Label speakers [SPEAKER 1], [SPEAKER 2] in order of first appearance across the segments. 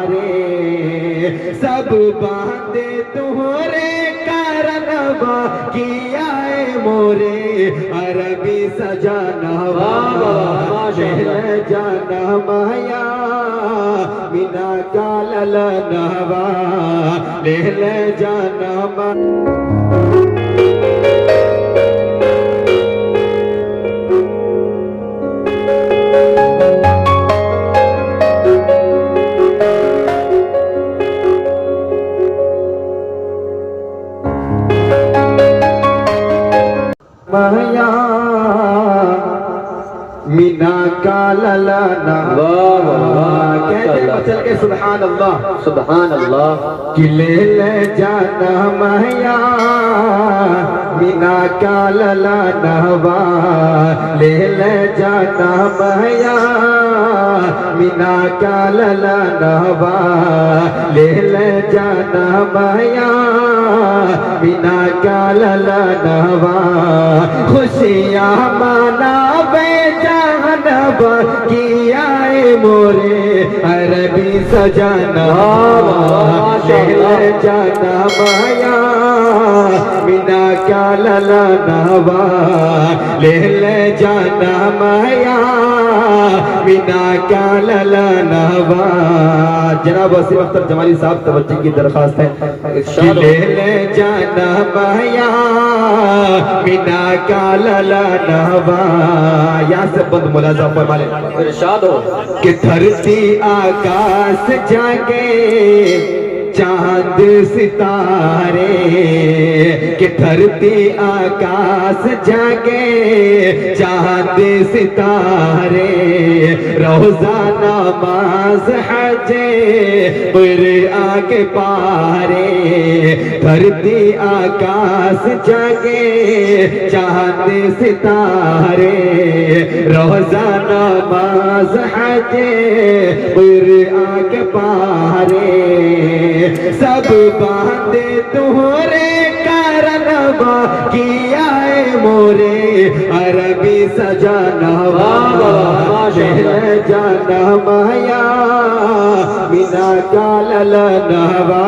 [SPEAKER 1] पारे सब बातें तुहरे करनवा किया मोरे अरबी सजानवा जाना माया बिना कालल नवा ले जाना माया मीना का ललाना कहते चल के सुभान अल्लाह कि ले जाना माया मीना का ललाना ले जाना माया मीना का ललाना ले जाना माया मीना का ललाना खुशियाँ मनावे जानवा किया मोरे अरबी सजानवा ले जाना माया मीना का ललानवा ले जाना माया मीना का ललानवा। जनाब वसीम अख्तर जमाली साहब तवज्जो की दरख्वास्त है कि ले जाना माया मीना का ललानवा। यहाँ से बंद मुलाजा फरमा ले इरशाद हो कि धरती आकाश जागे चांद सितारे कि धरती आकाश जागे चांद सितारे रोजा नमाज हजे कुरान के पारे धरती आकाश जागे चांद सितारे रोजा नमाज हजे कुरान के पारे सब बातें तुहरे करनवा किया मोरे अरबी सजानवा जाना माया बिना का ललानवा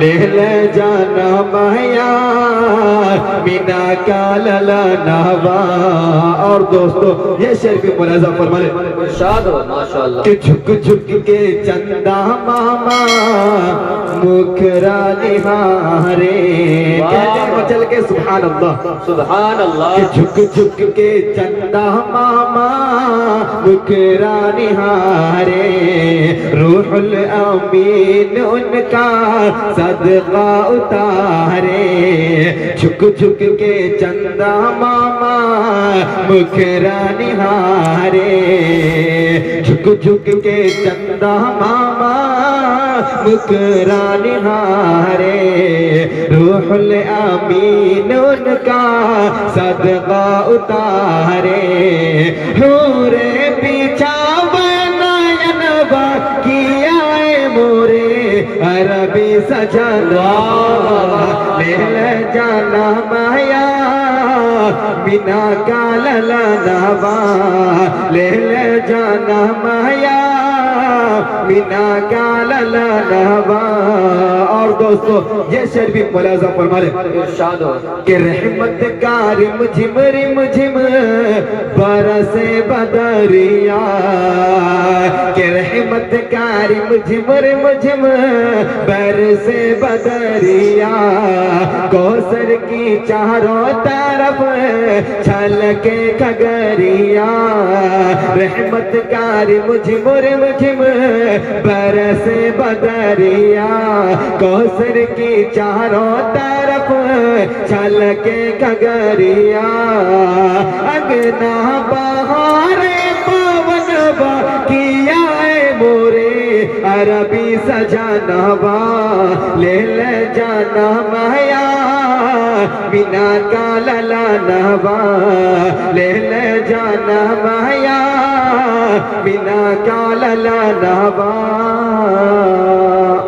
[SPEAKER 1] ले जाना माया बिना का ललानवा। और दोस्तों ये शेर भी मुलाजा फरमा ले इरशाद हो माशाअल्लाह कि झुक झुक के चंदा मामा मुखरा निहारे चल के सुभान अल्लाह कि झुक झुक के चंदा मामा मुखरा निहारे रूहुल अमीन उनका सदका उतारे झुक झुक के चंदा मामा मुखरा निहारे झुक झुक के चंदा मामा मुखरा निहारे रूहुल अमीन उनका सदका उतारे हूरे पीछा नयनवा किया मोरे अरबी सजानवा ले जाना माया बिना का ललानवा ले जाना माया बिना का ललानवा। और दोस्तों ये शेर भी मुलाजा फरमा ले इरशाद हो कि रहमत का रिम झिम बरसे बदरिया कि रहमत का रिम झिम बरसे बदरिया कौसर की चारों तरफ छलके खगरिया रहमत का रिम झिम बरसे बदरिया कौसर की चारों तरफ छलके खगरिया अगना बहारे पवन किया मोरे अरबी सजानवा ले जाना माया बिना का ललानवा ले जाना माया बिना का ललानवा।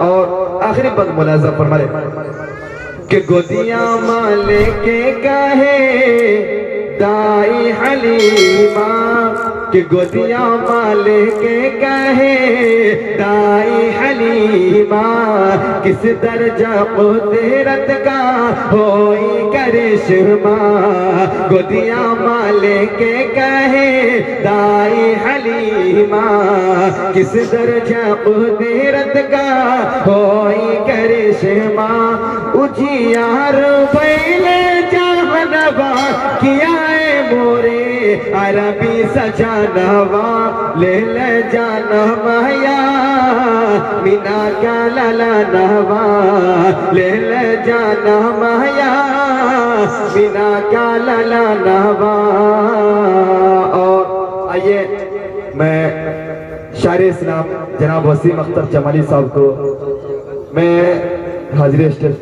[SPEAKER 1] और आखिरी बंद मुलाजा फरमा ले कि गोदियां माले के कहे दाई हलीमा कि गोदिया माले के कहे दाई हलीमा किस दर्जा कुदरत का होई करिश्मा गोदिया माले के कहे दाई हलीमा किस दर्जा कुदरत का होई करिश्मा उजियार बैले जानवा किया मोरे अरबी सजानवा ले जाना माया मीना का लला नवा ले जाना माया मीना का लला नवा। और आइए मैं शायर इस्लाम जनाब वसीम अख्तर जमाली साहब को मैं हाजिर स्टेज